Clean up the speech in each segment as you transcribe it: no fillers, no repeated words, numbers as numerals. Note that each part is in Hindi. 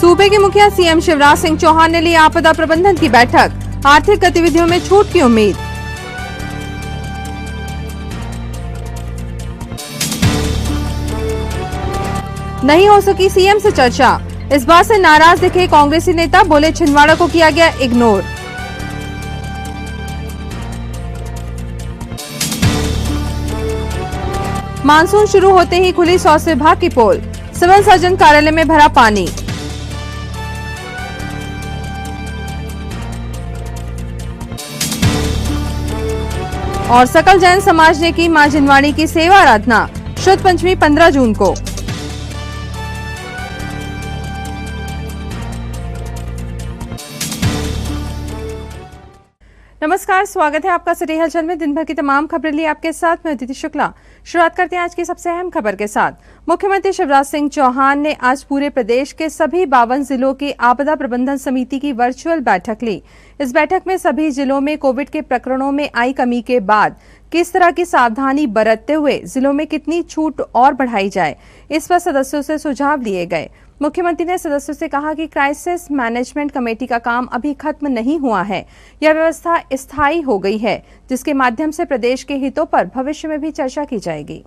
सूबे के मुखिया सीएम शिवराज सिंह चौहान ने ली आपदा प्रबंधन की बैठक, आर्थिक गतिविधियों में छूट की उम्मीद। नहीं हो सकी सीएम से चर्चा, इस बात से नाराज दिखे कांग्रेसी नेता, बोले छिंदवाड़ा को किया गया इग्नोर। मानसून शुरू होते ही खुली स्वास्थ्य विभाग की पोल, सिविल सर्जन कार्यालय में भरा पानी। और सकल जैन समाज ने की मां जिनवाणी की सेवा आराधना, शुद्ध पंचमी 15 जून को। नमस्कार, स्वागत है आपका सिटी हलचल में। दिन भर की तमाम खबरें लिए आपके साथ मैं अदिति शुक्ला। शुरुआत करते हैं आज की सबसे अहम खबर के साथ। मुख्यमंत्री शिवराज सिंह चौहान ने आज पूरे प्रदेश के सभी 52 जिलों की आपदा प्रबंधन समिति की वर्चुअल बैठक ली। इस बैठक में सभी जिलों में कोविड के प्रकरणों में आई कमी के बाद किस तरह की सावधानी बरतते हुए जिलों में कितनी छूट और बढ़ाई जाए, इस पर सदस्यों से सुझाव लिए गए। मुख्यमंत्री ने सदस्यों से कहा कि क्राइसिस मैनेजमेंट कमेटी का काम अभी खत्म नहीं हुआ है, यह व्यवस्था स्थायी हो गई है, जिसके माध्यम से प्रदेश के हितों पर भविष्य में भी चर्चा की जाएगी।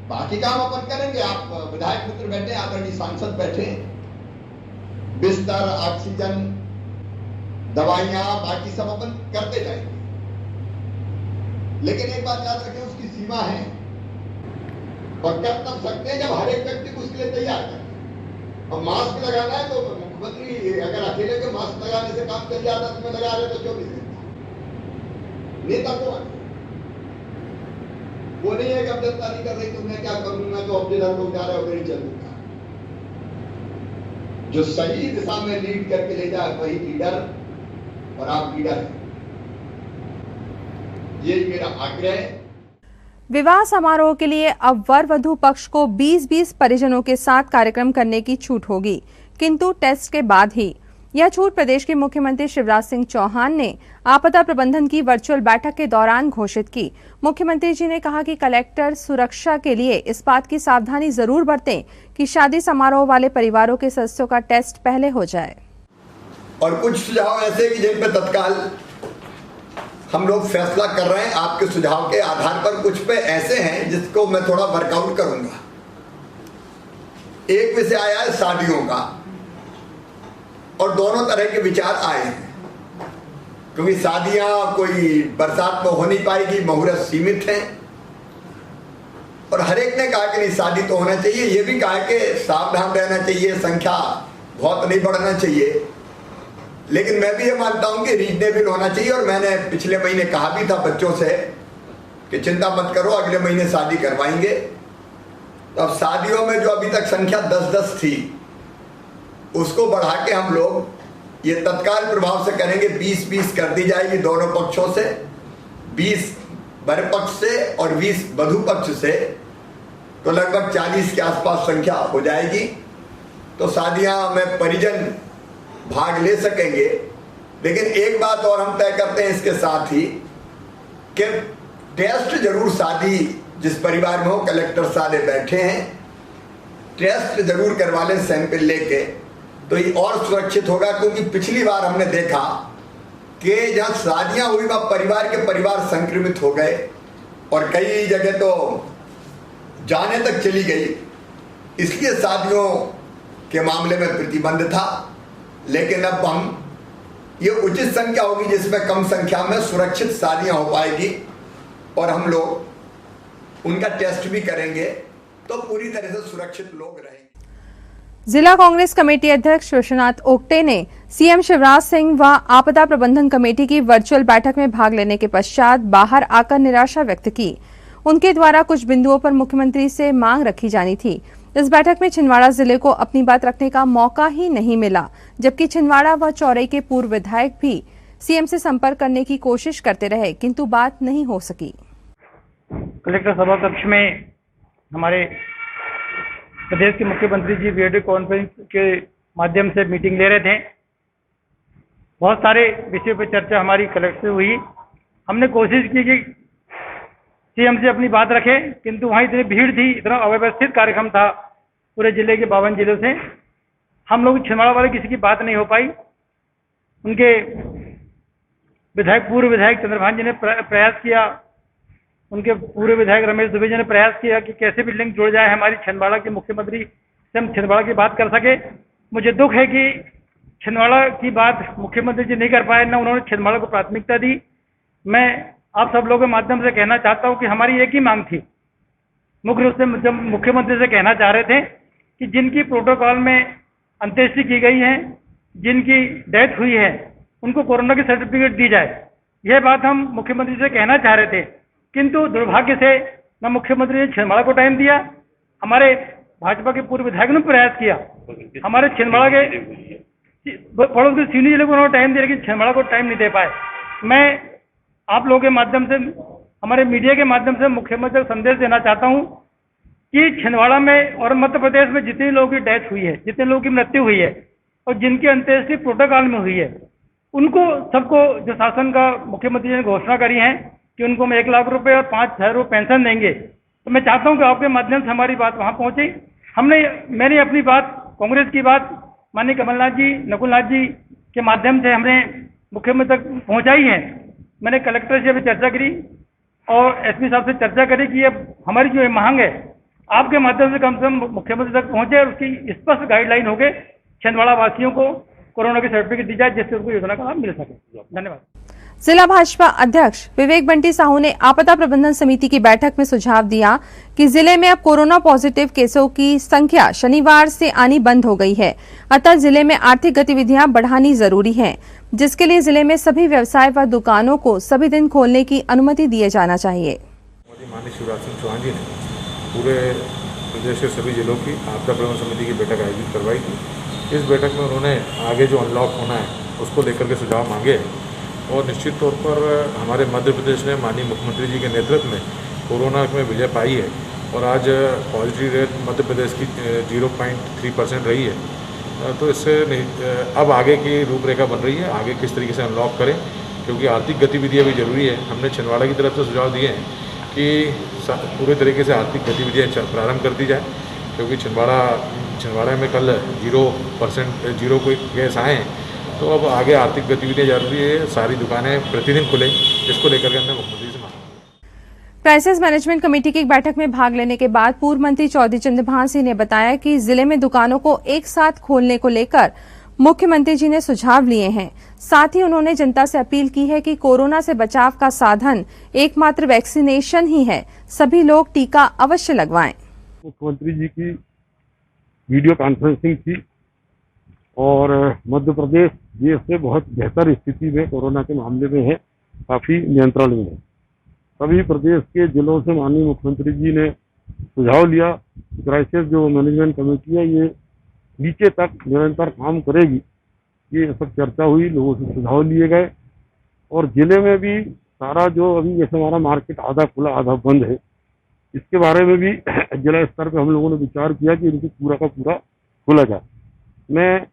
बाकी काम अपन करेंगे। आप विधायक मित्र बैठे, आदरणीय सांसद बैठे, बिस्तर, ऑक्सीजन, दवाइयां, बाकी सब अपन करते जाएंगे। लेकिन एक बात याद रखें, उसकी सीमा है और कर तब सकते हैं जब हर एक व्यक्ति को उसके लिए तैयार करें। और मास्क लगाना है तो मुख्यमंत्री अगर अकेले के मास्क लगाने से काम चल जाता तो मैं लगा रहे तो 24 घंटे। नेता कौन? वो नहीं है कि अब जनता नहीं कर रही तो मैं क्या करूंगा, तो अपने धर्म को जा रहे हो मेरी चलूंगा। जो सही दिशा में लीड करके ले जाए वही लीडर, और आप लीडर हैं, यही मेरा आग्रह है। विवाह समारोह के लिए अब वर वधू पक्ष को 20-20 परिजनों के साथ कार्यक्रम करने की छूट होगी, किंतु टेस्ट के बाद ही। यह छूट प्रदेश के मुख्यमंत्री शिवराज सिंह चौहान ने आपदा प्रबंधन की वर्चुअल बैठक के दौरान घोषित की। मुख्यमंत्री जी ने कहा कि कलेक्टर सुरक्षा के लिए इस बात की सावधानी जरूर बरतें कि शादी समारोह वाले परिवारों के सदस्यों का टेस्ट पहले हो जाए। और कुछ सुझाव ऐसे कि जिन पर तत्काल हम लोग फैसला कर रहे हैं आपके सुझाव के आधार पर। कुछ पे ऐसे हैं जिसको मैं थोड़ा वर्कआउट करूंगा। एक विषय आया है शादियों का, और दोनों तरह के विचार आए हैं, क्योंकि शादियां कोई बरसात में हो नहीं पाएगी, मुहूर्त सीमित हैं, और हर एक ने कहा कि नहीं शादी तो होना चाहिए। ये भी कहा कि सावधान रहना चाहिए, संख्या बहुत नहीं बढ़ना चाहिए। लेकिन मैं भी ये मानता हूं कि रीजनेबल होना चाहिए, और मैंने पिछले महीने कहा भी था बच्चों से कि चिंता मत करो, अगले महीने शादी करवाएंगे। तो अब शादियों में जो अभी तक संख्या 10-10 थी, उसको बढ़ा के हम लोग ये तत्काल प्रभाव से करेंगे, 20-20 कर दी जाएगी दोनों पक्षों से, 20 वर पक्ष से और 20 वधू पक्ष से, तो लगभग 40 के आसपास संख्या हो जाएगी। तो शादियां में परिजन भाग ले सकेंगे। लेकिन एक बात और हम तय करते हैं इसके साथ ही कि टेस्ट जरूर शादी जिस परिवार में हो, कलेक्टर सारे बैठे हैं, टेस्ट जरूर करवा लें सैंपल लेके, तो ये और सुरक्षित होगा। क्योंकि पिछली बार हमने देखा कि जहां शादियां हुई वहां परिवार के परिवार संक्रमित हो गए, और कई जगह तो जाने तक चली गई। इसलिए शादियों के मामले में प्रतिबंध था। लेकिन अब हम ये उचित संख्या होगी जिसमें कम संख्या में सुरक्षित शादियां हो पाएगी, और हम लोग उनका टेस्ट भी करेंगे, तो पूरी तरह से सुरक्षित लोग रहेंगे। जिला कांग्रेस कमेटी अध्यक्ष विश्वनाथ ओक्टे ने सीएम शिवराज सिंह व आपदा प्रबंधन कमेटी की वर्चुअल बैठक में भाग लेने के पश्चात बाहर आकर निराशा व्यक्त की। उनके द्वारा कुछ बिंदुओं पर मुख्यमंत्री से मांग रखी जानी थी। इस बैठक में छिंदवाड़ा जिले को अपनी बात रखने का मौका ही नहीं मिला, जबकि छिंदवाड़ा व चौरई के पूर्व विधायक भी सीएम से संपर्क करने की कोशिश करते रहे, किंतु बात नहीं हो सकी। कलेक्टर सभा कक्ष में हमारे प्रदेश के मुख्यमंत्री जी वीडियो कॉन्फ्रेंस के माध्यम से मीटिंग ले रहे थे। बहुत सारे विषयों पर चर्चा हमारी कलेक्टर से हुई। हमने कोशिश की कि सीएम से अपनी बात रखे, किंतु वहाँ इतनी भीड़ थी, इतना अव्यवस्थित कार्यक्रम था पूरे जिले के 52 जिलों से। हम लोग छिंदवाड़ा वाले किसी की बात नहीं हो पाई। उनके पूर्व विधायक चंद्रभान जी ने प्रयास किया, उनके पूर्व विधायक रमेश दुबे जी ने प्रयास किया कि कैसे भी लिंक जुड़ जाए हमारी छिंदवाड़ा के मुख्यमंत्री से, हम छिंदवाड़ा की बात कर सके। मुझे दुख है कि छिंदवाड़ा की बात मुख्यमंत्री जी नहीं कर पाए, न उन्होंने छिंदवाड़ा को प्राथमिकता दी। मैं आप सब लोगों के माध्यम से कहना चाहता हूं कि हमारी एक ही मांग थी, मुख्य रूप से जब मुख्यमंत्री से कहना चाह रहे थे कि जिनकी प्रोटोकॉल में अंत्येष्टि की गई है, जिनकी डेथ हुई है, उनको कोरोना की सर्टिफिकेट दी जाए। यह बात हम मुख्यमंत्री से कहना चाह रहे थे, किंतु दुर्भाग्य से न मुख्यमंत्री ने छिंदवाड़ा को टाइम दिया, हमारे भाजपा के पूर्व विधायक ने प्रयास किया, हमारे छिंदवाड़ा के पड़ोस के सीनी जिले को उन्होंने टाइम दिया, लेकिन छिंदवाड़ा को टाइम नहीं दे पाए। मैं आप लोगों के माध्यम से, हमारे मीडिया के माध्यम से मुख्यमंत्री को संदेश देना चाहता हूं कि छिंदवाड़ा में और मध्य प्रदेश में जितने लोगों की डेथ हुई है, जितने लोगों की मृत्यु हुई है और जिनकी अंत्येष्टि प्रोटोकॉल में हुई है, उनको सबको जो शासन का मुख्यमंत्री ने घोषणा करी है कि उनको हम 1 लाख रुपए और 5,000 रुपये पेंशन देंगे, तो मैं चाहता हूं कि आपके माध्यम से हमारी बात वहां पहुंचे। मैंने अपनी बात, कांग्रेस की बात माननीय कमलनाथ जी, नकुलनाथ जी के माध्यम से हमने मुख्यमंत्री तक पहुंचाई है। मैंने कलेक्टर से भी चर्चा करी और एसपी साहब से चर्चा करी कि अब हमारी जो मांग है आपके माध्यम से कम मुख्यमंत्री तक पहुंचे और उसकी स्पष्ट गाइडलाइन हो गए छिंदवाड़ा वासियों को कोरोना की सर्टिफिकेट दी जाए, जिससे उनको योजना का लाभ मिल सके। धन्यवाद। जिला भाजपा अध्यक्ष विवेक बंटी साहू ने आपदा प्रबंधन समिति की बैठक में सुझाव दिया कि जिले में अब कोरोना पॉजिटिव केसों की संख्या शनिवार से आनी बंद हो गई है, अतः जिले में आर्थिक गतिविधियां बढ़ानी जरूरी है, जिसके लिए जिले में सभी व्यवसाय व दुकानों को सभी दिन खोलने की अनुमति दिए जाना चाहिए। माननीय शिवराज सिंह चौहान जी ने पूरे प्रदेश के सभी जिलों की आपदा प्रबंधन समिति की बैठक आयोजित करवाई थी। इस बैठक में उन्होंने आगे जो अनलॉक होना है उसको लेकर के सुझाव मांगे और निश्चित तौर पर हमारे मध्य प्रदेश ने माननीय मुख्यमंत्री जी के नेतृत्व में कोरोना में विजय पाई है और आज पॉजिटिव रेट मध्य प्रदेश की 0.3% रही है। तो इससे अब आगे की रूपरेखा बन रही है, आगे किस तरीके से अनलॉक करें, क्योंकि आर्थिक गतिविधियाँ भी जरूरी है। हमने छिंदवाड़ा की तरफ से सुझाव दिए हैं कि पूरे तरीके से आर्थिक गतिविधियाँ प्रारंभ कर दी जाए, क्योंकि छिंदवाड़ा में कल 0% कोई केस आए हैं, तो अब आगे आर्थिक गतिविधियाँ जरूरी है, सारी दुकानें प्रतिदिन खुलें, इसको लेकर के हमने मुख्यमंत्री से मांगा। क्राइसिस मैनेजमेंट कमेटी की एक बैठक में भाग लेने के बाद पूर्व मंत्री चौधरी चंद्रभान सिंह ने बताया कि जिले में दुकानों को एक साथ खोलने को लेकर मुख्यमंत्री जी ने सुझाव लिए हैं। साथ ही उन्होंने जनता से अपील की है कि कोरोना से बचाव का साधन एकमात्र वैक्सीनेशन ही है, सभी लोग टीका अवश्य लगवाएं। मुख्यमंत्री जी की वीडियो कॉन्फ्रेंसिंग थी और मध्य प्रदेश देश से बहुत बेहतर स्थिति में कोरोना के मामले में है, काफी नियंत्रण में है। सभी प्रदेश के जिलों से माननीय मुख्यमंत्री जी ने सुझाव लिया। क्राइसिस जो मैनेजमेंट कमेटी है ये नीचे तक निरंतर काम करेगी, ये सब चर्चा हुई, लोगों से सुझाव लिए गए और जिले में भी सारा जो अभी जैसे हमारा मार्केट आधा खुला आधा बंद है, इसके बारे में भी जिला स्तर पे हम लोगों ने विचार किया कि इनको पूरा का पूरा खोला जाए। मैं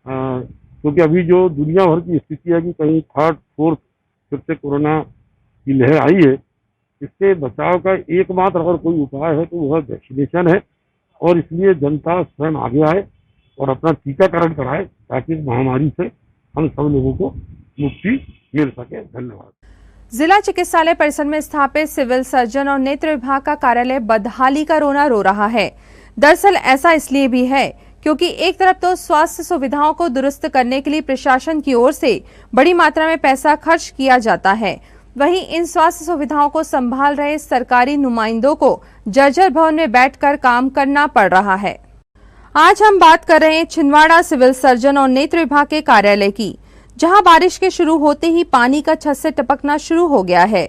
क्योंकि अभी जो दुनिया भर की स्थिति है कि कहीं 3rd 4th फिर से कोरोना की लहर आई है, इससे बचाव का एकमात्र अगर कोई उपाय है तो वह वैक्सीनेशन है और इसलिए जनता स्वयं आगे आए और अपना टीकाकरण कराए ताकि इस महामारी से हम सब लोगों को मुक्ति मिल सके। धन्यवाद। जिला चिकित्सालय परिसर में स्थापित सिविल सर्जन और नेत्र विभाग का कार्यालय बदहाली का रोना रो रहा है। दरअसल ऐसा इसलिए भी है क्योंकि एक तरफ तो स्वास्थ्य सुविधाओं को दुरुस्त करने के लिए प्रशासन की ओर से बड़ी मात्रा में पैसा खर्च किया जाता है, वहीं इन स्वास्थ्य सुविधाओं को संभाल रहे सरकारी नुमाइंदों को जर्जर भवन में बैठकर काम करना पड़ रहा है। आज हम बात कर रहे हैं छिंदवाड़ा सिविल सर्जन और नेत्र विभाग के कार्यालय की, जहां बारिश के शुरू होते ही पानी का छत से टपकना शुरू हो गया है।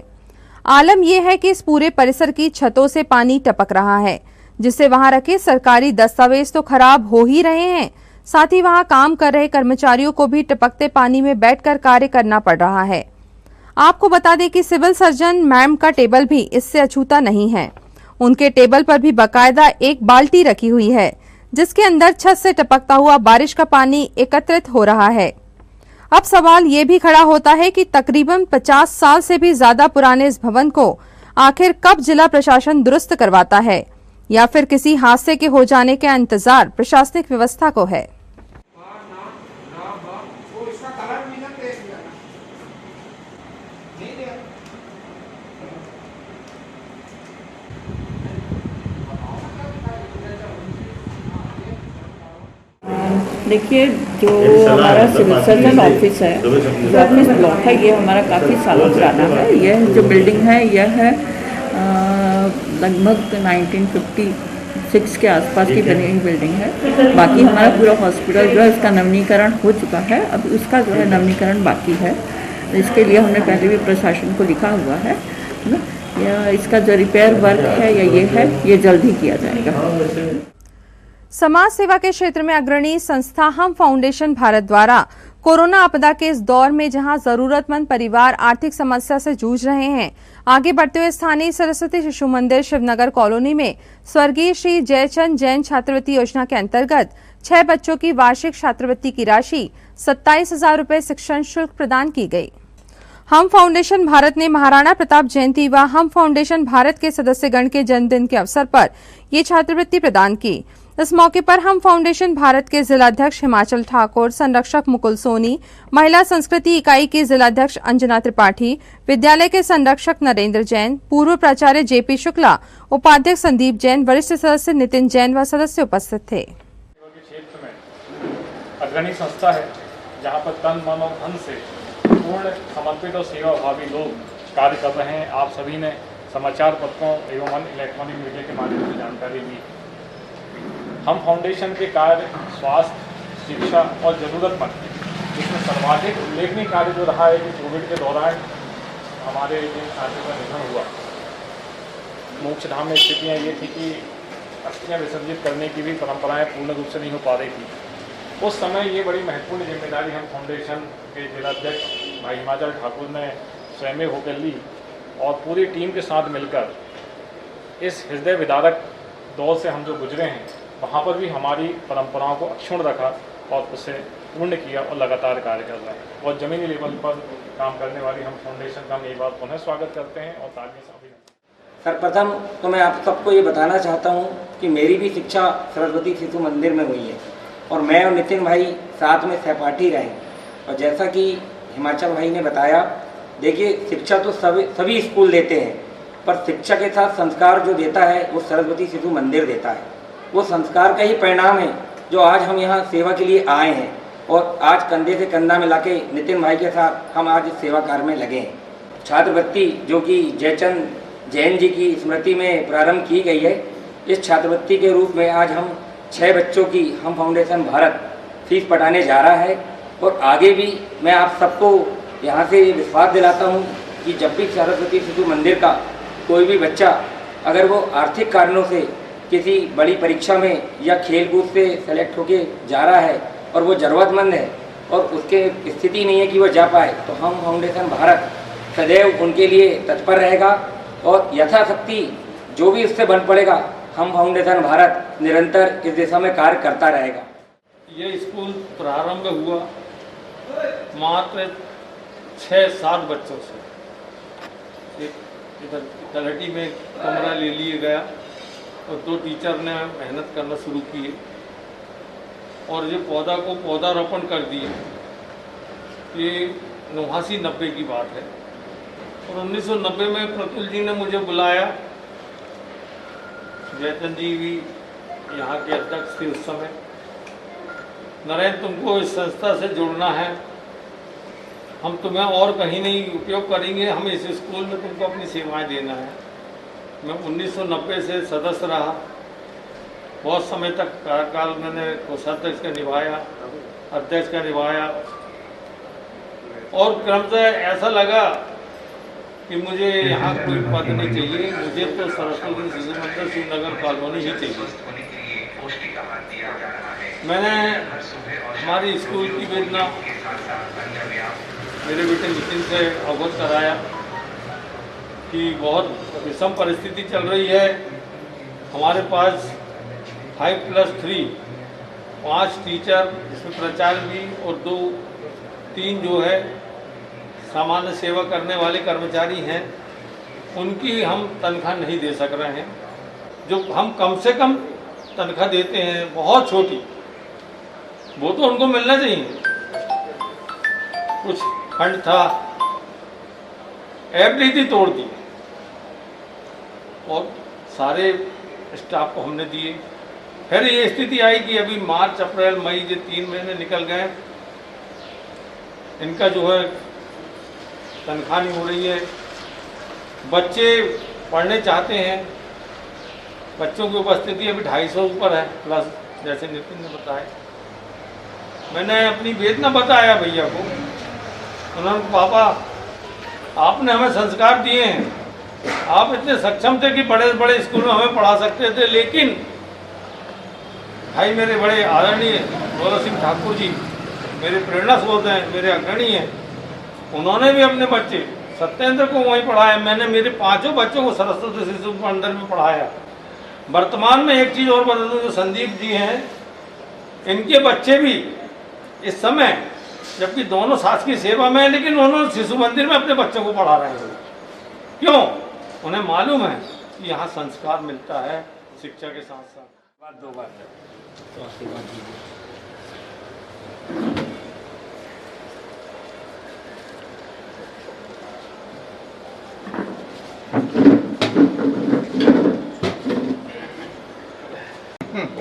आलम यह है कि इस पूरे परिसर की छतों से पानी टपक रहा है, जिससे वहां रखे सरकारी दस्तावेज तो खराब हो ही रहे हैं, साथ ही वहां काम कर रहे कर्मचारियों को भी टपकते पानी में बैठकर कार्य करना पड़ रहा है। आपको बता दें कि सिविल सर्जन मैम का टेबल भी इससे अछूता नहीं है। उनके टेबल पर भी बाकायदा एक बाल्टी रखी हुई है, जिसके अंदर छत से टपकता हुआ बारिश का पानी एकत्रित हो रहा है। अब सवाल ये भी खड़ा होता है कि तकरीबन 50 साल से भी ज्यादा पुराने इस भवन को आखिर कब जिला प्रशासन दुरुस्त करवाता है, या फिर किसी हादसे के हो जाने का इंतजार प्रशासनिक व्यवस्था को है। देखिए, जो हमारा सिविल सर्जन ऑफिस है, जो ऑफिस ब्लॉक है, ये हमारा काफ़ी सालों पुराना है। यह जो बिल्डिंग है, यह है लगभग 1956 के आसपास की बनी हुई बिल्डिंग है। बाकी हमारा पूरा हॉस्पिटल जो है, इसका नवीनीकरण हो चुका है। अब उसका जो है नवीनीकरण बाकी है। इसके लिए हमने पहले भी प्रशासन को लिखा हुआ है ना, या इसका जो रिपेयर वर्क है या ये है, ये जल्द ही किया जाएगा। समाज सेवा के क्षेत्र में अग्रणी संस्था हम फाउंडेशन भारत द्वारा कोरोना आपदा के इस दौर में जहां जरूरतमंद परिवार आर्थिक समस्या से जूझ रहे हैं, आगे बढ़ते हुए स्थानीय सरस्वती शिशु मंदिर शिवनगर कॉलोनी में स्वर्गीय श्री जयचंद जैन छात्रवृत्ति योजना के अंतर्गत 6 बच्चों की वार्षिक छात्रवृत्ति की राशि 27,000 रुपए शिक्षण शुल्क प्रदान की गई। हम फाउंडेशन भारत ने महाराणा प्रताप जयंती व हम फाउंडेशन भारत के सदस्यगण के जन्मदिन के अवसर पर ये छात्रवृत्ति प्रदान की। इस मौके पर हम फाउंडेशन भारत के जिलाध्यक्ष हिमाचल ठाकुर, संरक्षक मुकुल सोनी, महिला संस्कृति इकाई की जिलाध्यक्ष अंजना त्रिपाठी, विद्यालय के संरक्षक नरेंद्र जैन, पूर्व प्राचार्य जेपी शुक्ला, उपाध्यक्ष संदीप जैन, वरिष्ठ सदस्य नितिन जैन व सदस्य उपस्थित थे। क्षेत्र में अग्रणी संस्था है, जहां पर तन मन और धन से पूर्ण समर्पित और सेवा भावी लोग कार्य कर रहे हैं। आप सभी ने समाचार पत्रों एवं इलेक्ट्रॉनिक मीडिया के माध्यम से जानकारी दी। हम फाउंडेशन के कार्य स्वास्थ्य, शिक्षा और ज़रूरतमंद, जिसमें सर्वाधिक उल्लेखनीय कार्य जो रहा है कि कोविड के दौरान हमारे जिन छात्रों का निधन हुआ, मोक्षधाम में स्थितियाँ ये थी कि अस्थियाँ विसर्जित करने की भी परंपराएं पूर्ण रूप से नहीं हो पा रही थी। उस समय ये बड़ी महत्वपूर्ण जिम्मेदारी हम फाउंडेशन के जिलाध्यक्ष भाई हिमाचल ठाकुर ने स्वयं होकर ली और पूरी टीम के साथ मिलकर इस हृदय विदारक दौर से हम जो गुजरे हैं, वहाँ पर भी हमारी परंपराओं को अक्षुण्ण रखा और उसे पूर्ण किया और लगातार कार्य कर रहे हैं। और ज़मीनी लेवल पर काम करने वाली हम फाउंडेशन का हम एक बार पुनः स्वागत करते हैं और तालियों से अभिनंदन। सर्वप्रथम तो मैं आप सबको ये बताना चाहता हूँ कि मेरी भी शिक्षा सरस्वती शिशु मंदिर में हुई है और मैं और नितिन भाई साथ में सहपाठी रहे। और जैसा कि हिमाचल भाई ने बताया, देखिए शिक्षा तो सभी स्कूल देते हैं, पर शिक्षा के साथ संस्कार जो देता है वो सरस्वती शिशु मंदिर देता है। वो संस्कार का ही परिणाम है जो आज हम यहाँ सेवा के लिए आए हैं और आज कंधे से कंधा मिला के नितिन भाई के साथ हम आज इस सेवा कार्य में लगे हैं। छात्रवृत्ति जो कि जयचंद जैन जी की स्मृति में प्रारंभ की गई है, इस छात्रवृत्ति के रूप में आज हम 6 बच्चों की हम फाउंडेशन भारत फीस पटाने जा रहा है। और आगे भी मैं आप सबको यहाँ से विश्वास दिलाता हूँ कि जब भी सरस्वती शिशु मंदिर का कोई भी बच्चा अगर वो आर्थिक कारणों से किसी बड़ी परीक्षा में या खेल कूद से सेलेक्ट होके जा रहा है और वो ज़रूरतमंद है और उसके स्थिति नहीं है कि वो जा पाए, तो हम फाउंडेशन भारत सदैव उनके लिए तत्पर रहेगा और यथाशक्ति जो भी उससे बन पड़ेगा, हम फाउंडेशन भारत निरंतर इस दिशा में कार्य करता रहेगा। ये स्कूल प्रारंभ हुआ मात्र 6-7 बच्चों से। इधर तलहटी में कमरा ले लिया गया और 2 टीचर ने मेहनत करना शुरू किए और ये पौधा को पौधारोपण कर दिए। ये 89-90 की बात है और 1990 में प्रफुल्ल जी ने मुझे बुलाया। जयचंद जी भी यहाँ के अध्यक्ष थे उस समय। नरेंद्र, तुमको इस संस्था से जुड़ना है, हम तुम्हें और कहीं नहीं उपयोग करेंगे, हम इस स्कूल में तुमको अपनी सेवाएं देना है। मैं 1990 से सदस्य रहा, बहुत समय तक कार्यकाल मैंने कोषाध्यक्ष का निभाया, अध्यक्ष का निभाया और क्रमशः ऐसा लगा कि मुझे यहाँ कोई पद नहीं चाहिए, मुझे तो सरस्वती शिशु मंदिर शिवनगर कॉलोनी ही चाहिए। मैंने हमारी स्कूल की वेदना मेरे बेटे नितिन से अवगत कराया कि बहुत विषम परिस्थिति चल रही है। हमारे पास 5+3 5 टीचर, जिसमें प्राचार्य भी और 2-3 जो है सामान्य सेवा करने वाले कर्मचारी हैं, उनकी हम तनख्वाह नहीं दे सक रहे हैं। जो हम कम से कम तनख्वाह देते हैं बहुत छोटी, वो तो उनको मिलना चाहिए। कुछ फंड था, एफडी तोड़ दी और सारे स्टाफ को हमने दिए। फिर ये स्थिति आई कि अभी मार्च अप्रैल मई जो 3 महीने निकल गए, इनका जो है तनख्वाह नहीं हो रही है। बच्चे पढ़ने चाहते हैं, बच्चों की उपस्थिति अभी 250 ऊपर है प्लस, जैसे नितिन ने बताया। मैंने अपनी वेदना बताया भैया को, उन्होंने पापा आपने हमें संस्कार दिए हैं, आप इतने सक्षम थे कि बड़े बड़े स्कूल में हमें पढ़ा सकते थे, लेकिन भाई मेरे बड़े आदरणीय गौरव सिंह ठाकुर जी मेरे प्रेरणा स्रोत हैं, मेरे अग्रणी हैं, उन्होंने भी अपने बच्चे सत्येंद्र को वहीं पढ़ाया। मैंने मेरे 5 बच्चों को सरस्वती शिशु मंदिर में पढ़ाया। वर्तमान में एक चीज़ और बता दूं, जो संदीप जी हैं, इनके बच्चे भी इस समय, जबकि दोनों शासकीय सेवा में हैं, लेकिन उन्होंने शिशु मंदिर में अपने बच्चों को पढ़ा रहे हैं। क्यों? उन्हें मालूम है कि यहाँ संस्कार मिलता है शिक्षा के साथ साथ। बात 2 बार तो आशीर्वाद दीजिए।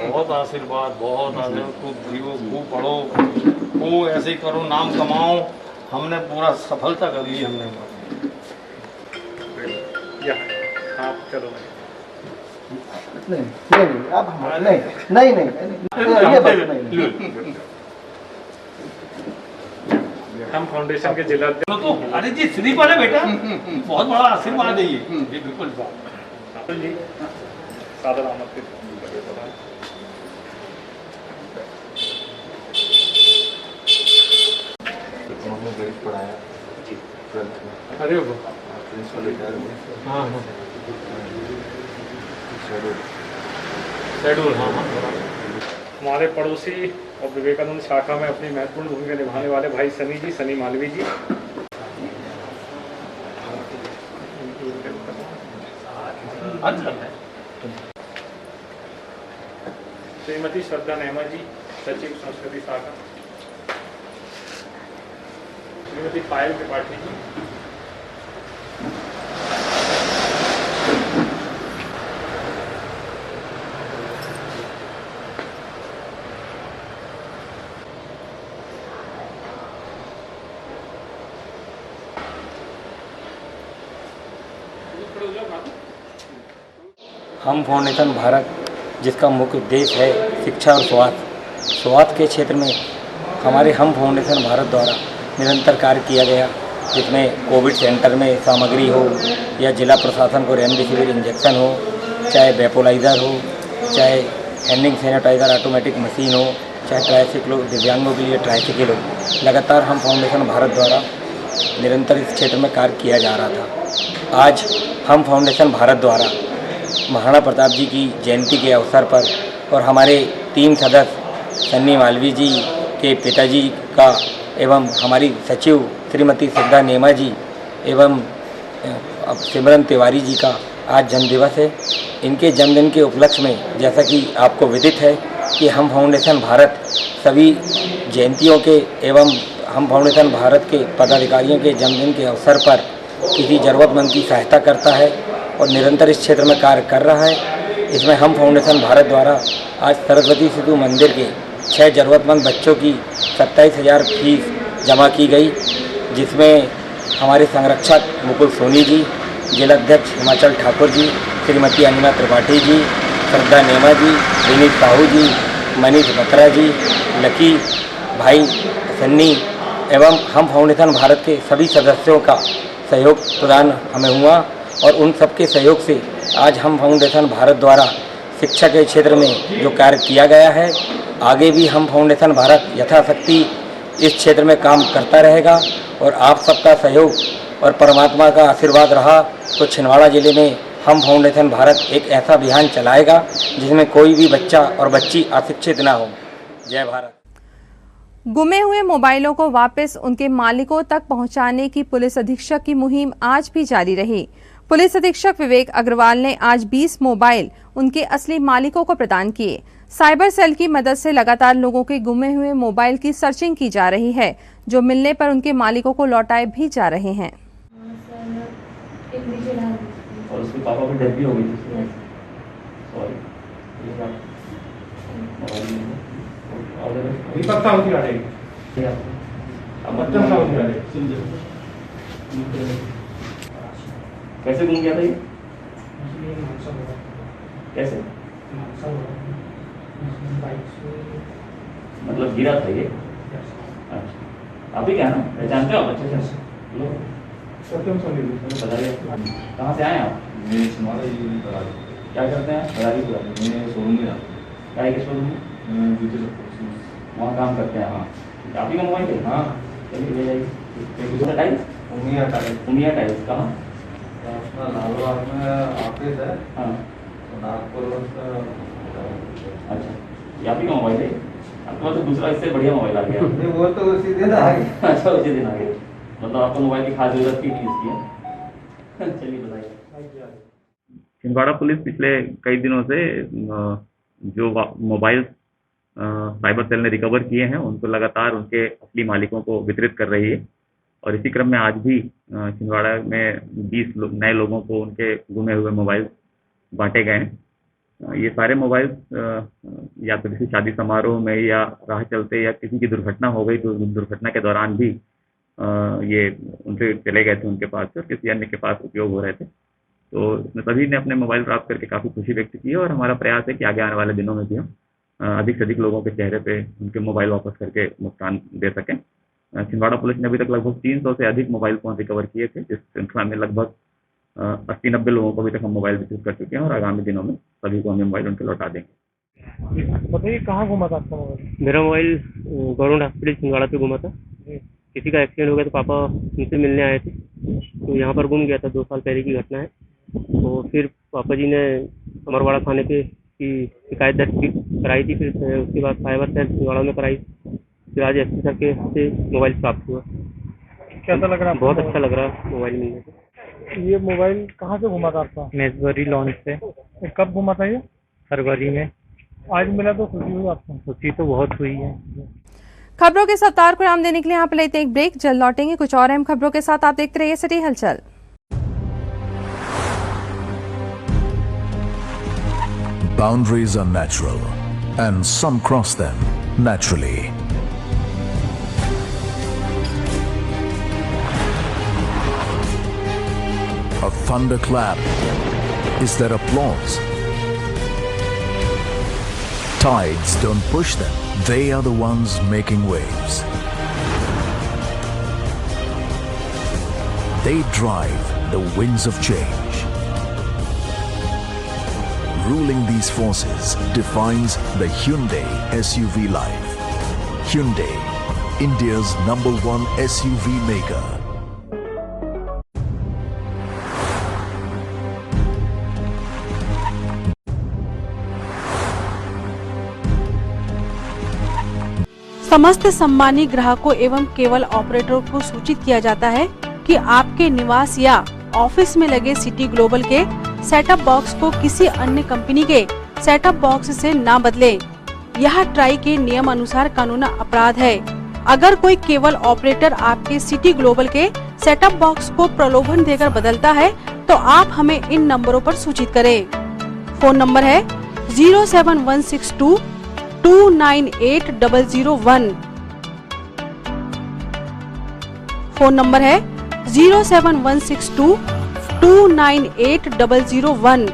बहुत आशीर्वाद, बहुत आशीर्वाद। खूब जियो, खूब पढ़ो, खूब ऐसे ही करो, नाम कमाओ। हमने पूरा सफलता कर ली हमने। आप चलो नहीं अब हम नहीं ये बस नहीं। हम फाउंडेशन के जिला तो अरे जी श्री वाले बेटा बहुत बड़ा आशीर्वाद है ये बिल्कुल जी सादर आमद के पढ़ाया जी। अरे वो हाँ हाँ शेड्यूल हाँ हाँ। हमारे पड़ोसी और विवेकानंद शाखा में अपनी महत्वपूर्ण भूमिका निभाने वाले भाई सनी जी, सनी मालवी जी, श्रीमती श्रद्धा नेमा जी, सचिव संस्कृति शाखा, श्रीमती पायल त्रिपाठी जी, हम फाउंडेशन भारत, जिसका मुख्य उद्देश्य है शिक्षा और स्वास्थ्य के क्षेत्र में हमारे हम फाउंडेशन भारत द्वारा निरंतर कार्य किया गया, जिसमें कोविड सेंटर में सामग्री हो या जिला प्रशासन को रेमडेसिविर इंजेक्शन हो, चाहे वेपोलाइज़र हो, चाहे हैंडिंग सैनिटाइज़र ऑटोमेटिक मशीन हो, चाहे ट्राइसिकल हो, दिव्यांगों के लिए ट्राइसिकल हो, लगातार हम फाउंडेशन भारत द्वारा निरंतर इस क्षेत्र में कार्य किया जा रहा था। आज हम फाउंडेशन भारत द्वारा महाराणा प्रताप जी की जयंती के अवसर पर और हमारे 3 सदस्य सन्नी मालवी जी के पिताजी का एवं हमारी सचिव श्रीमती श्रद्धा नेमा जी एवं सिमरन तिवारी जी का आज जन्मदिवस है। इनके जन्मदिन के उपलक्ष्य में जैसा कि आपको विदित है कि हम फाउंडेशन भारत सभी जयंतियों के एवं हम फाउंडेशन भारत के पदाधिकारियों के जन्मदिन के अवसर पर किसी ज़रूरतमंद की सहायता करता है और निरंतर इस क्षेत्र में कार्य कर रहा है। इसमें हम फाउंडेशन भारत द्वारा आज सरस्वती शिशु मंदिर के 6 ज़रूरतमंद बच्चों की 27,000 फीस जमा की गई, जिसमें हमारे संरक्षक मुकुल सोनी जी, जिलाध्यक्ष हिमाचल ठाकुर जी, श्रीमती अंजना त्रिपाठी जी, श्रद्धा नेमा जी, विनीत साहू जी, मनीष बत्रा जी, लकी भाई सन्नी एवं हम फाउंडेशन भारत के सभी सदस्यों का सहयोग प्रदान हमें हुआ और उन सबके सहयोग से आज हम फाउंडेशन भारत द्वारा शिक्षा के क्षेत्र में जो कार्य किया गया है, आगे भी हम फाउंडेशन भारत यथाशक्ति इस क्षेत्र में काम करता रहेगा और आप सबका सहयोग और परमात्मा का आशीर्वाद रहा तो छिंदवाड़ा जिले में हम फाउंडेशन भारत एक ऐसा अभियान चलाएगा जिसमें कोई भी बच्चा और बच्ची अशिक्षित ना हो। जय भारत। गुमे हुए मोबाइलों को वापस उनके मालिकों तक पहुंचाने की पुलिस अधीक्षक की मुहिम आज भी जारी रही। पुलिस अधीक्षक विवेक अग्रवाल ने आज 20 मोबाइल उनके असली मालिकों को प्रदान किए। साइबर सेल की मदद से लगातार लोगों के गुमे हुए मोबाइल की सर्चिंग की जा रही है, जो मिलने पर उनके मालिकों को लौटाए भी जा रहे हैं। और उसके पापा को डेथ भी हो गई थी। सॉरी। अभी तक साउथ आ जाएगी, अब मतलब साउथ आ जाएगी। कैसे घूम गया था ये? कैसे मतलब गिरा था ये? अच्छा, आप ही क्या ना पहचानते हो आप अच्छे से? बताइए कहाँ से आए आप? मैं छिंदवाड़ा बरारी। क्या करते हैं? बरारी पूरा मैं शोरूम में आता क्या है? शोरूम में हूँ, जूते चप्पल वहाँ काम करते हैं? हाँ, आप ही का मोबाइल है? हाँ। चलिए ले जाइए। Tiles Umiya tiles. Umiya tiles कहाँ? अपना लालबाग में ऑफिस है। हाँ, नागपुर। अच्छा, ये आप ही का मोबाइल है? आपके पास तो दूसरा इससे बढ़िया मोबाइल आ गया। नहीं, वो तो उसी दिन आ गया। अच्छा, उसी दिन आ गया। मतलब आपको मोबाइल की खास जरूरत थी इसकी। चलिए बताइए। छिंदवाड़ा पुलिस पिछले कई दिनों से जो मोबाइल साइबर सेल ने रिकवर किए हैं उनको लगातार उनके असली मालिकों को वितरित कर रही है और इसी क्रम में आज भी छिंदवाड़ा में 20 नए लोगों को उनके गुमे हुए मोबाइल बांटे गए हैं। ये सारे मोबाइल या तो किसी शादी समारोह में या राह चलते या किसी की दुर्घटना हो गई तो दुर्घटना के दौरान भी ये उनसे चले गए थे उनके पास और किसी अन्य के पास उपयोग हो रहे थे। तो सभी ने अपने मोबाइल प्राप्त करके काफ़ी खुशी व्यक्त की है और हमारा प्रयास है कि आगे आने वाले दिनों में भी हम अधिक से अधिक लोगों के चेहरे पे उनके मोबाइल वापस करके भुगतान दे सकें। छिंदवाड़ा पुलिस ने अभी तक लगभग 300 से अधिक मोबाइल फोन रिकवर किए थे, जिस श्रृंखला में लगभग 80-90 लोगों को अभी तक हम मोबाइल वितरित कर चुके हैं और आगामी दिनों में सभी को हम मोबाइल उनके लौटा देंगे। बताइए कहाँ घुमा था आपका मोबाइल? मेरा मोबाइल गवर्नमेंट हॉस्पिटल छिंदवाड़ा पे घुमा था। किसी का एक्सीडेंट हो गया तो पापा उनसे मिलने आए थे, तो यहाँ पर गुम गया था। 2 साल पहले की घटना है। तो फिर पापा जी ने अमरवाड़ा थाने पे की शिकायत दर्ज कराई थी। फिर उसके बाद साइबर सेल छिंदवाड़ा में कराई। फिर आज एसपी सर के से मोबाइल प्राप्त हुआ। कैसा लग रहा है? बहुत अच्छा लग रहा है मोबाइल मिलने से। ये मोबाइल कहाँ से घुमा था आपका? मेजबरी लॉन्च से। कब घुमा था ये? फरवरी में। आज मिला तो खुशी हुई आपको? खुशी तो बहुत हुई है। खबरों के सत्तार को नाम देने के लिए यहाँ पर लेते हैं एक ब्रेक। जल्द लौटेंगे कुछ और अहम खबरों के साथ। आप देखते रहिए सिटी हलचल। Boundaries are natural, and some cross them naturally. A thunderclap is their applause. Tides don't push them, they are the ones making waves. They drive the winds of change. Ruling these forces defines the Hyundai SUV life. Hyundai, India's #1 SUV maker. समस्त सम्मानित ग्राहकों एवं केवल ऑपरेटरों को सूचित किया जाता है कि आपके निवास या ऑफिस में लगे सिटी ग्लोबल के सेटअप बॉक्स को किसी अन्य कंपनी के सेटअप बॉक्स से ना बदलें। यह ट्राई के नियम अनुसार कानूनी अपराध है। अगर कोई केवल ऑपरेटर आपके सिटी ग्लोबल के सेटअप बॉक्स को प्रलोभन देकर बदलता है तो आप हमें इन नंबरों पर सूचित करें। फोन नंबर है 07162 298 001। फोन नंबर है 07162 298 001।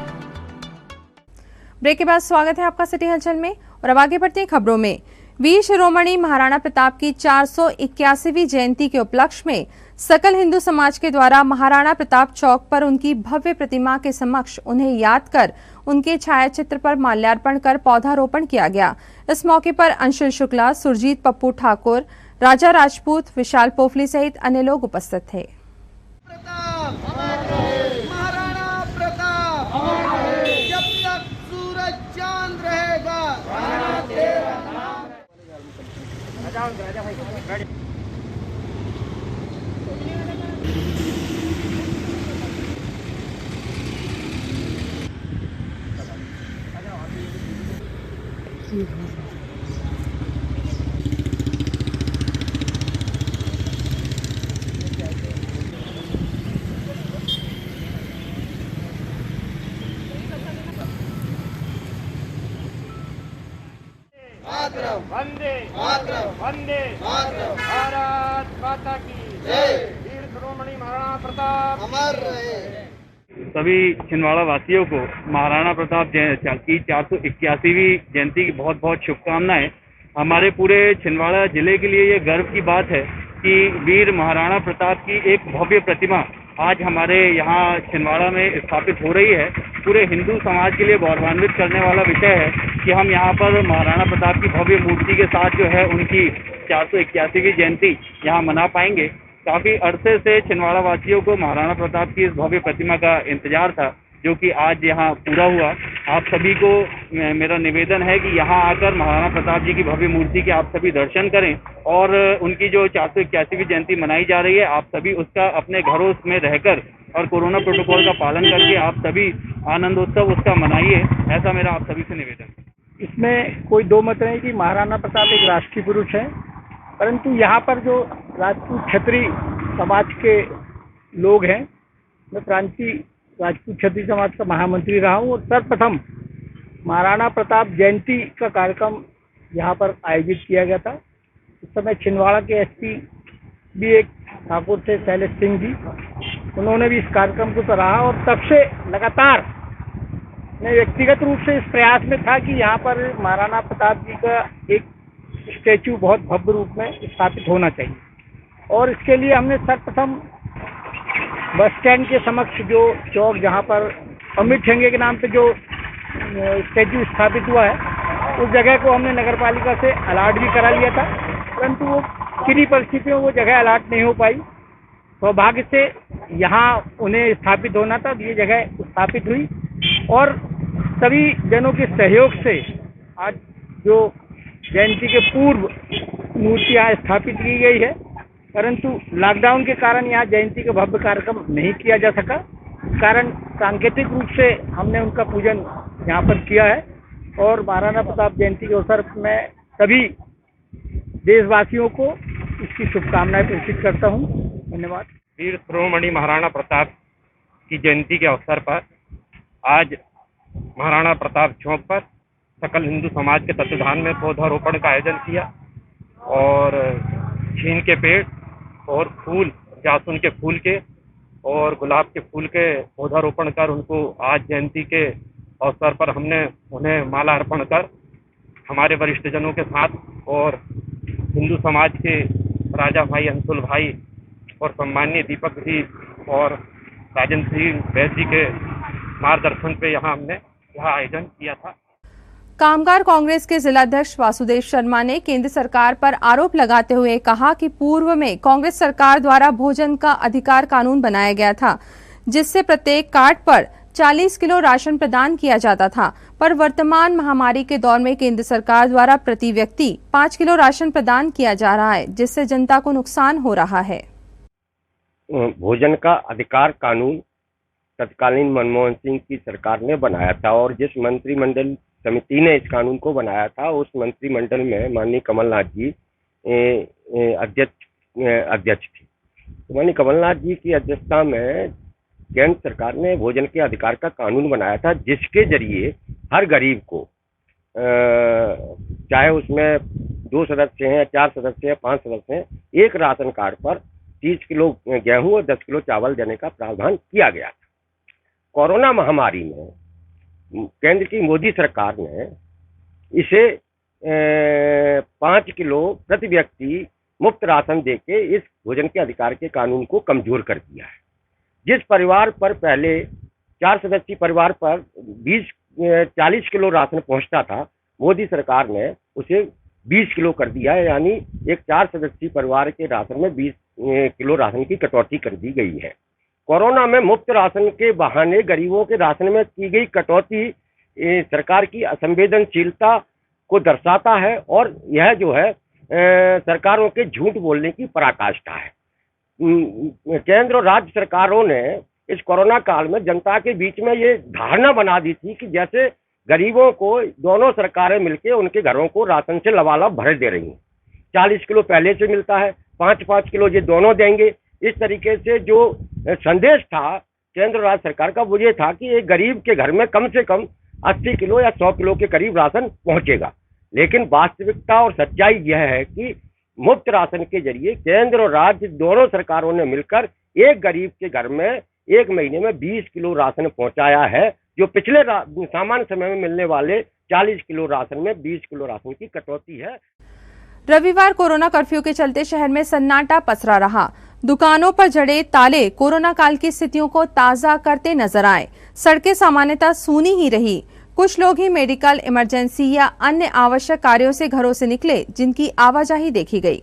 ब्रेक के बाद स्वागत है आपका सिटी हलचल में और अब आगे बढ़ते हैं खबरों में। वीर शिरोमणि महाराणा प्रताप की 481वीं जयंती के उपलक्ष्य में सकल हिंदू समाज के द्वारा महाराणा प्रताप चौक पर उनकी भव्य प्रतिमा के समक्ष उन्हें याद कर उनके छायाचित्र पर माल्यार्पण कर पौधारोपण किया गया। इस मौके पर अंशुल शुक्ला, सुरजीत पप्पू ठाकुर, राजा राजपूत, विशाल पोफली सहित अन्य लोग उपस्थित थे। महाराणा प्रताप जब तक सूरज चांद रहेगा। वंदे मातरम, वंदे मातरम, भारत माता की जय। वीर शिरोमणि महाराणा प्रताप अमर रहे। सभी छिंदवाड़ा वासियों को महाराणा प्रताप की 481वीं जयंती की बहुत बहुत शुभकामनाएं। हमारे पूरे छिंदवाड़ा जिले के लिए ये गर्व की बात है कि वीर महाराणा प्रताप की एक भव्य प्रतिमा आज हमारे यहाँ छिंदवाड़ा में स्थापित हो रही है। पूरे हिंदू समाज के लिए गौरवान्वित करने वाला विषय है कि हम यहाँ पर महाराणा प्रताप की भव्य मूर्ति के साथ जो है उनकी 481वीं जयंती यहाँ मना पाएंगे। काफी अरसे से छिंदवाड़ा वासियों को महाराणा प्रताप की इस भव्य प्रतिमा का इंतजार था, जो कि आज यहाँ पूरा हुआ। आप सभी को मेरा निवेदन है कि यहाँ आकर महाराणा प्रताप जी की भव्य मूर्ति के आप सभी दर्शन करें और उनकी जो 481वीं जयंती मनाई जा रही है, आप सभी उसका अपने घरों में रहकर और कोरोना प्रोटोकॉल का पालन करके आप सभी आनंदोत्सव उसका मनाइए, ऐसा मेरा आप सभी से निवेदन है। इसमें कोई दो मत नहीं कि महाराणा प्रताप एक राष्ट्रीय पुरुष है, परंतु यहाँ पर जो राजपूत क्षत्रिय समाज के लोग हैं, मैं प्रांतीय राजपूत क्षत्रिय समाज का महामंत्री रहा हूँ और सर्वप्रथम महाराणा प्रताप जयंती का कार्यक्रम यहाँ पर आयोजित किया गया था। उस समय छिंदवाड़ा के एसपी भी एक ठाकुर थे शैलेश सिंह जी, उन्होंने भी इस कार्यक्रम को सराहा और तब से लगातार मैं व्यक्तिगत रूप से इस प्रयास में था कि यहाँ पर महाराणा प्रताप जी का एक स्टैचू बहुत भव्य रूप में स्थापित होना चाहिए। और इसके लिए हमने सर्वप्रथम बस स्टैंड के समक्ष जो चौक जहाँ पर अमित छंगे के नाम पे जो स्टैचू स्थापित हुआ है, उस जगह को हमने नगरपालिका से अलाट भी करा लिया था, परंतु वो किन्हीं परिस्थितियों वो जगह अलाट नहीं हो पाई। सौभाग्य से यहाँ उन्हें स्थापित होना था, ये जगह स्थापित हुई और सभी जनों के सहयोग से आज जो जयंती के पूर्व मूर्ति यहाँ स्थापित की गई है, परंतु लॉकडाउन के कारण यहाँ जयंती का भव्य कार्यक्रम नहीं किया जा सका। कारण सांकेतिक रूप से हमने उनका पूजन यहाँ पर किया है और महाराणा प्रताप जयंती के अवसर में सभी देशवासियों को इसकी शुभकामनाएं प्रेषित करता हूँ। धन्यवाद। वीर शिरोमणि महाराणा प्रताप की जयंती के अवसर पर आज महाराणा प्रताप चौक पर सकल हिंदू समाज के तत्वाधान में पौधारोपण का आयोजन किया और छीन के पेड़ और फूल, जासुन के फूल के और गुलाब के फूल के पौधारोपण कर उनको आज जयंती के अवसर पर हमने उन्हें माला अर्पण कर हमारे वरिष्ठ जनों के साथ और हिंदू समाज के राजा भाई अंशुल भाई और सम्माननीय दीपक जी और राजन सिंह वैद्य जी के मार्गदर्शन पे यहाँ हमने यह आयोजन किया था। कामगार कांग्रेस के जिलाध्यक्ष वासुदेव शर्मा ने केंद्र सरकार पर आरोप लगाते हुए कहा कि पूर्व में कांग्रेस सरकार द्वारा भोजन का अधिकार कानून बनाया गया था, जिससे प्रत्येक कार्ड पर 40 किलो राशन प्रदान किया जाता था, पर वर्तमान महामारी के दौर में केंद्र सरकार द्वारा प्रति व्यक्ति 5 किलो राशन प्रदान किया जा रहा है, जिससे जनता को नुकसान हो रहा है। भोजन का अधिकार कानून तत्कालीन मनमोहन सिंह की सरकार ने बनाया था और जिस मंत्रिमंडल समिति ने इस कानून को बनाया था, उस मंत्रिमंडल में माननीय कमलनाथ जी अध्यक्ष थे। तो माननीय कमलनाथ जी की अध्यक्षता में केंद्र सरकार ने भोजन के अधिकार का कानून बनाया था, जिसके जरिए हर गरीब को चाहे उसमें 2 सदस्य हैं, 4 सदस्य हैं, 5 सदस्य हैं, एक राशन कार्ड पर 30 किलो गेहूं और 10 किलो चावल देने का प्रावधान किया गया था। कोरोना महामारी में केंद्र की मोदी सरकार ने इसे 5 किलो प्रति व्यक्ति मुफ्त राशन देके इस भोजन के अधिकार के कानून को कमजोर कर दिया है। जिस परिवार पर पहले 4 सदस्यीय परिवार पर 40 किलो राशन पहुंचता था, मोदी सरकार ने उसे 20 किलो कर दिया है, यानी एक 4 सदस्यीय परिवार के राशन में 20 किलो राशन की कटौती कर दी गई है। कोरोना में मुफ्त राशन के बहाने गरीबों के राशन में की गई कटौती सरकार की असंवेदनशीलता को दर्शाता है और यह जो है सरकारों के झूठ बोलने की पराकाष्ठा है। केंद्र और राज्य सरकारों ने इस कोरोना काल में जनता के बीच में ये धारणा बना दी थी कि जैसे गरीबों को दोनों सरकारें मिलकर उनके घरों को राशन से लबालब भर दे रही हैं। 40 किलो पहले से मिलता है, 5-5 किलो ये दोनों देंगे। इस तरीके से जो संदेश था केंद्र राज्य सरकार का, वो ये था कि एक गरीब के घर में कम से कम 80 किलो या 100 किलो के करीब राशन पहुंचेगा। लेकिन वास्तविकता और सच्चाई यह है कि मुफ्त राशन के जरिए केंद्र और राज्य दोनों सरकारों ने मिलकर एक गरीब के घर में एक महीने में 20 किलो राशन पहुंचाया है, जो पिछले सामान्य समय में मिलने वाले 40 किलो राशन में 20 किलो राशन की कटौती है। रविवार कोरोना कर्फ्यू के चलते शहर में सन्नाटा पसरा रहा। दुकानों पर जड़े ताले कोरोना काल की स्थितियों को ताजा करते नजर आए। सड़कें सामान्यतः सूनी ही रही। कुछ लोग ही मेडिकल, इमरजेंसी या अन्य आवश्यक कार्यों से घरों से निकले, जिनकी आवाजाही देखी गई।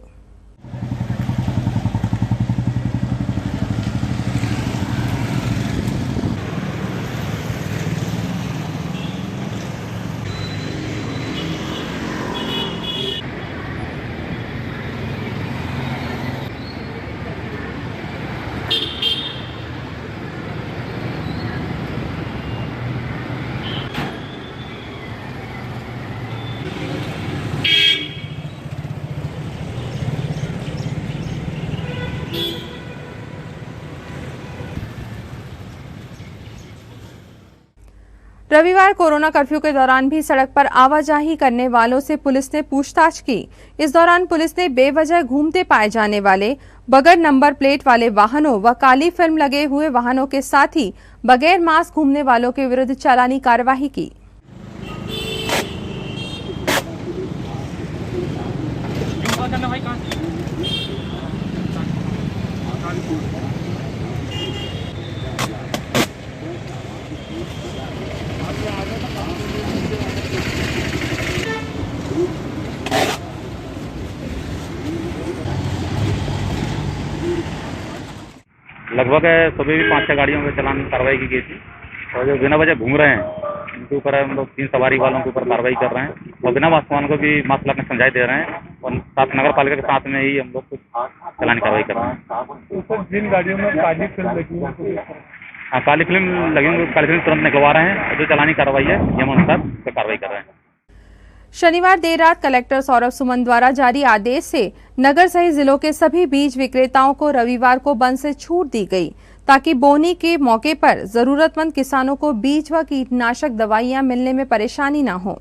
रविवार कोरोना कर्फ्यू के दौरान भी सड़क पर आवाजाही करने वालों से पुलिस ने पूछताछ की। इस दौरान पुलिस ने बेवजह घूमते पाए जाने वाले, बगैर नंबर प्लेट वाले वाहनों व काली फिल्म लगे हुए वाहनों के साथ ही बगैर मास्क घूमने वालों के विरुद्ध चालानी कार्यवाही की। लगभग सुबह भी 5-6 गाड़ियों में चालान कार्रवाई की गई थी और जो बिना वजह घूम रहे हैं उनके ऊपर हम लोग 3 सवारी वालों के ऊपर कार्रवाई कर रहे हैं और बिना मास्क वालों को भी मास्क लगाने समझाई दे रहे हैं और साथ नगर पालिका के साथ में ही हम लोग कुछ चालानी कार्रवाई कर रहे हैं। जिन गाड़ियों में काली फिल्म लगी है, हाँ, काली फिल्म लगी हुई, काली फिल्म तुरंत निकलवा रहे हैं और जो चालानी कार्रवाई है नियमानुसार उस पर कार्रवाई कर रहे हैं। शनिवार देर रात कलेक्टर सौरभ सुमन द्वारा जारी आदेश से नगर सहित जिलों के सभी बीज विक्रेताओं को रविवार को बंद से छूट दी गई, ताकि बोनी के मौके पर जरूरतमंद किसानों को बीज व कीटनाशक दवाइयां मिलने में परेशानी न हो।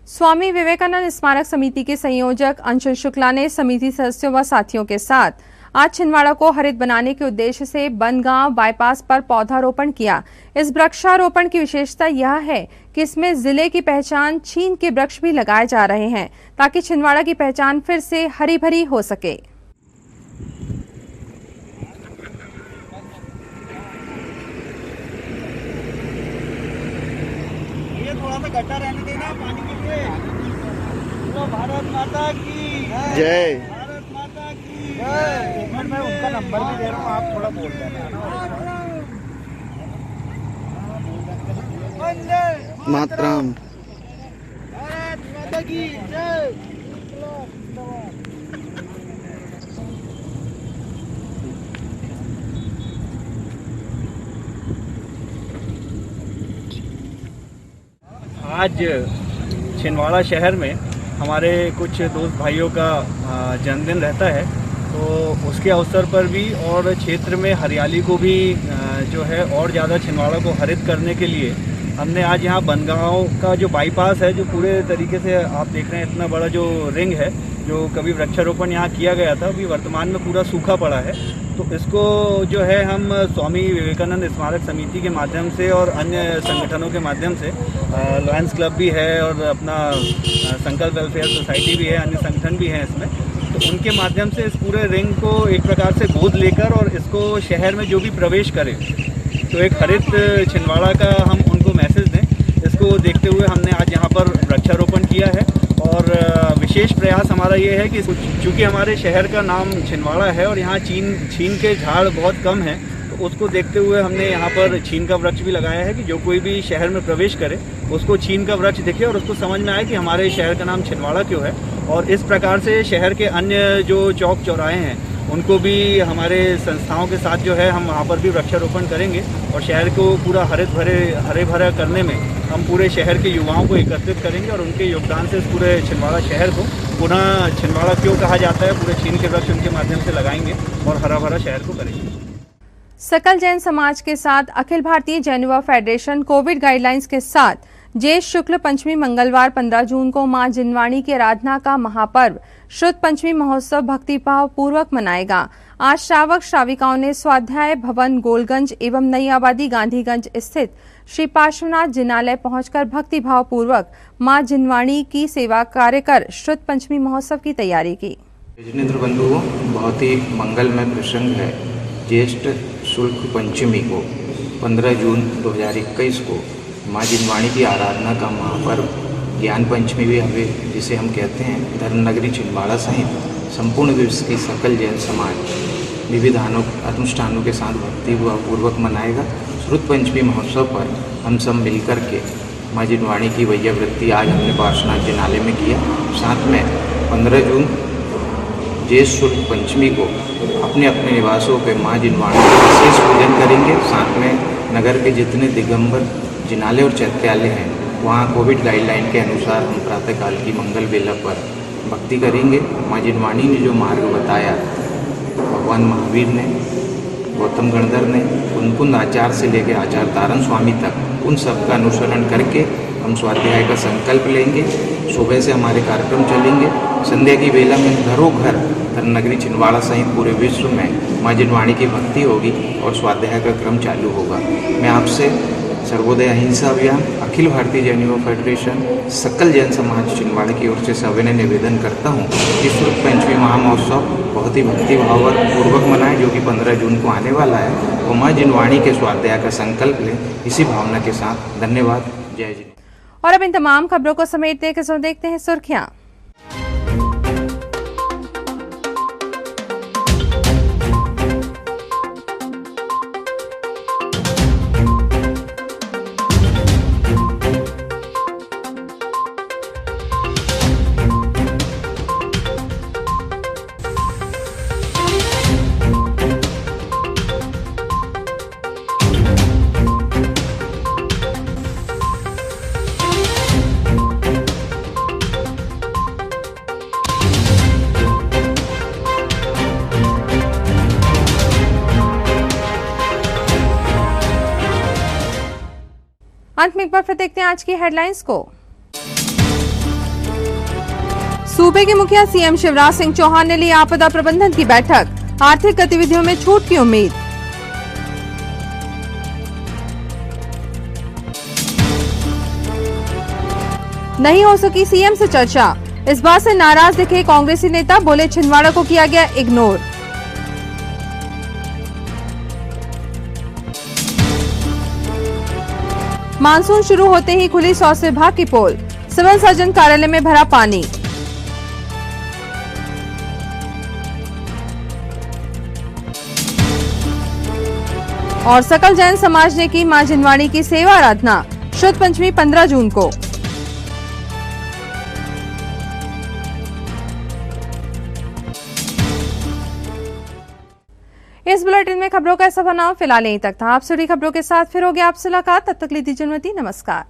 स्वामी विवेकानंद स्मारक समिति के संयोजक अंशुल शुक्ला ने समिति सदस्यों व साथियों के साथ आज छिंदवाड़ा को हरित बनाने के उद्देश्य से बनगांव बाईपास पर पौधारोपण किया। इस वृक्षारोपण की विशेषता यह है कि इसमें जिले की पहचान छीन के वृक्ष भी लगाए जा रहे हैं, ताकि छिंदवाड़ा की पहचान फिर से हरी भरी हो सके। थोड़ा सा गड्ढा रहने देना पानी के लिए। भारत माता की जय। भारत माता की जय। मैं उनका नंबर भी दे रहा हूँ, आप थोड़ा बोल देना। मातरम। भारत माता की जय। आज छिंदवाड़ा शहर में हमारे कुछ दोस्त भाइयों का जन्मदिन रहता है, तो उसके अवसर पर भी और क्षेत्र में हरियाली को भी जो है और ज़्यादा छिंदवाड़ा को हरित करने के लिए हमने आज यहाँ बनगांव का जो बाईपास है, जो पूरे तरीके से आप देख रहे हैं, इतना बड़ा जो रिंग है, जो कभी वृक्षारोपण यहाँ किया गया था, अभी वर्तमान में पूरा सूखा पड़ा है। तो इसको जो है हम स्वामी विवेकानंद स्मारक समिति के माध्यम से और अन्य संगठनों के माध्यम से, लॉयंस क्लब भी है और अपना संकल्प वेलफेयर सोसाइटी भी है, अन्य संगठन भी हैं इसमें, तो उनके माध्यम से इस पूरे रिंग को एक प्रकार से गोद लेकर और इसको शहर में जो भी प्रवेश करे तो एक हरित छिंदवाड़ा का हम उनको मैसेज दें। इसको देखते हुए हमने आज यहाँ पर वृक्षारोपण किया है और विशेष प्रयास हमारा ये है कि चूँकि हमारे शहर का नाम छिंदवाड़ा है और यहाँ छीन के झाड़ बहुत कम हैं, तो उसको देखते हुए हमने यहाँ पर छीन का वृक्ष भी लगाया है कि जो कोई भी शहर में प्रवेश करे उसको छीन का वृक्ष दिखे और उसको समझ में आए कि हमारे शहर का नाम छिंदवाड़ा क्यों है। और इस प्रकार से शहर के अन्य जो चौक चौराहे हैं उनको भी हमारे संस्थाओं के साथ जो है हम वहाँ पर भी वृक्षारोपण करेंगे और शहर को पूरा हरे भरा करने में हम पूरे शहर के युवाओं को एकत्रित करेंगे और उनके योगदान से इस पूरे छिंदवाड़ा शहर को पुनः छिंदवाड़ा क्यों कहा जाता है पूरे छीन के वृक्ष उनके माध्यम से लगाएंगे और हरा भरा शहर को करेंगे। सकल जैन समाज के साथ अखिल भारतीय जैन युवा फेडरेशन कोविड गाइडलाइंस के साथ ज्येष्ठ शुक्ल पंचमी मंगलवार 15 जून को मां जिनवाणी की आराधना का महापर्व शुद्ध पंचमी महोत्सव भक्तिभाव पूर्वक मनाएगा। आज श्रावक श्राविकाओं ने स्वाध्याय भवन गोलगंज एवं नई आबादी गांधीगंज स्थित श्री पार्श्वनाथ जिनालय पहुंचकर भक्तिभाव पूर्वक मां जिनवाणी की सेवा कार्य कर शुद्ध पंचमी महोत्सव की तैयारी की। जिनेन्द्र बंधुओं, बहुत ही मंगलमय प्रसंग है। ज्येष्ठ शुक्ल पंचमी को 15 जून 2021 को माँ जिनवाणी की आराधना का महापर्व ज्ञान पंचमी भी हमें जिसे हम कहते हैं धर्मनगरी छिंदवाड़ा सहित संपूर्ण विश्व की सकल जैन समाज विविध अनुष्ठानों के साथ भक्तिपूर्वक मनाएगा। शुद्ध पंचमी महोत्सव पर हम सब मिलकर के माँ जिनवाणी की वैयावृत्ति आज हमने पार्श्वनाथ जिनालय में किया। साथ में 15 जून ज्येष्ठ शुक्ल पंचमी को अपने अपने निवासों पे माँ जिनवाणी का विशेष पूजन करेंगे। साथ में नगर के जितने दिगंबर जिनालय और चैत्यालय हैं वहाँ कोविड गाइडलाइन के अनुसार हम प्रातःकाल की मंगल बेला पर भक्ति करेंगे। माँ जिनवाणी ने जो मार्ग बताया भगवान महावीर ने, गौतम गणधर ने, कुंद आचार्य से लेकर आचार्य तारण स्वामी तक उन सब का अनुसरण करके हम स्वाध्याय का संकल्प लेंगे। सुबह से हमारे कार्यक्रम चलेंगे। संध्या की बेला में घरों घर धर्मनगरी छिंदवाड़ा सहित पूरे विश्व में माँ जिनवाणी की भक्ति होगी और स्वाध्याय का क्रम चालू होगा। मैं आपसे सर्वोदय अहिंसा अभियान, अखिल भारतीय जैन युवा फेडरेशन, सकल जैन समाज छिंदवाड़ा की ओर से सविनय निवेदन करता हूँ कि शुद्ध पंचमी महामहोत्सव बहुत ही भक्तिभाव पूर्वक मनाएं जो कि 15 जून को आने वाला है। वो माँ जिनवाणी के स्वाध्याय का संकल्प लें इसी भावना के साथ। धन्यवाद। जय जिन। और अब इन तमाम खबरों को समेटते के देखते हैं सुर्खियां। अंत में एक बार फिर देखते हैं आज की हेडलाइंस को। सूबे के मुखिया सीएम शिवराज सिंह चौहान ने ली आपदा प्रबंधन की बैठक, आर्थिक गतिविधियों में छूट की उम्मीद। नहीं हो सकी सीएम से चर्चा, इस बात से नाराज दिखे कांग्रेसी नेता, बोले छिंदवाड़ा को किया गया इग्नोर। मानसून शुरू होते ही खुली स्वास्थ्य विभाग की पोल, सिविल सर्जन कार्यालय में भरा पानी। और सकल जैन समाज ने की मां जिनवाणी की सेवा आराधना, शुद्ध पंचमी 15 जून को। इस बुलेटिन में खबरों का ऐसा बनाव फिलहाल यहीं तक था। आप सभी खबरों के साथ फिर होगी आपसे मुलाकात, तब तक लीजिए अनुमति। नमस्कार।